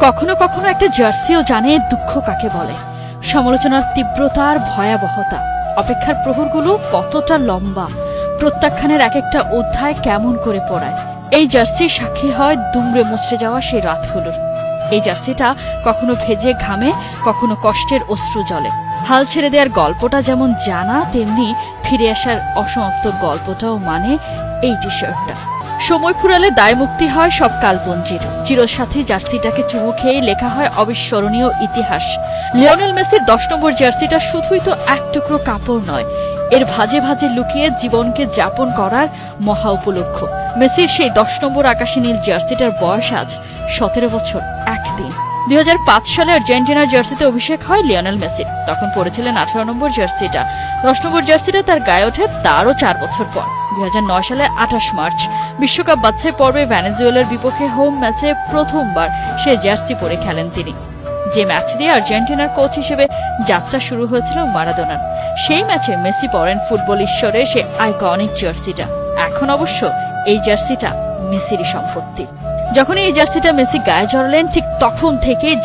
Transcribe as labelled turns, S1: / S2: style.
S1: কখনো কখনো একটা জার্সিও জানে দুঃখ কাকে বলে, সমালোচনার তীব্রতার ভয়াবহতা, অপেক্ষার প্রহরগুলো কতটা লম্বা, প্রত্যাখ্যানের এক একটা অধ্যায় কেমন করে পড়ায়। এই জার্সি সাক্ষী হয় দুমড়ে মুচড়ে যাওয়া সেই রাতগুলোর। এই জার্সিটা কখনো ভেজে ঘামে, কখনো কষ্টের অশ্রু জলে। হাল ছেড়ে দেওয়ার গল্পটা যেমন জানা, তেমনি ফিরে আসার অসমাপ্ত গল্পটাও মানে এই টি শার্টটা। সময় ফুরালে দায় মুক্তি হয় সব কালপঞ্জির। চিরসাথী জার্সিটাকে চুমু খেয়ে লেখা হয় অবিস্মরণীয় ইতিহাস। লিওনেল মেসির 10 নম্বর জার্সিটা শুধুই তো এক টুকরো কাপড় নয়, এর ভাজে ভাজে লুকিয়ে জীবনকে যাপন করার মহা উপলক্ষ। মেসির সেই 10 নম্বর আকাশী নীল জার্সিটার বয়স আজ 17 বছর 1 দিন। 2005 সালে আর্জেন্টিনার জার্সিতে অভিষেক হয় লিওনেল মেসির। তখন পরেছিলেন 18 নম্বর জার্সিটা। 10 নম্বর জার্সিটা তার গায়ে ওঠে তারও 4 বছর পর 2009 সালে 28 মার্চ বিশ্বকাপ বাছাই পর্বে ভেনেজুয়েলার বিপক্ষে হোম ম্যাচে প্রথমবার সে জার্সি পরে খেলেন তিনি। যে ম্যাচ দিয়ে আর্জেন্টিনার কোচ হিসেবে যাত্রা শুরু হয়েছিল মারাদোনার। সেই ম্যাচে মেসি পরেন ফুটবল ঈশ্বরের সে আইকনিক জার্সিটা। এখন অবশ্য এই জার্সিটা মেসিরই সম্পত্তি। যখন এই জার্সিটা মেসি গায়ে জড়ালেন, ঠিক তখন থেকেই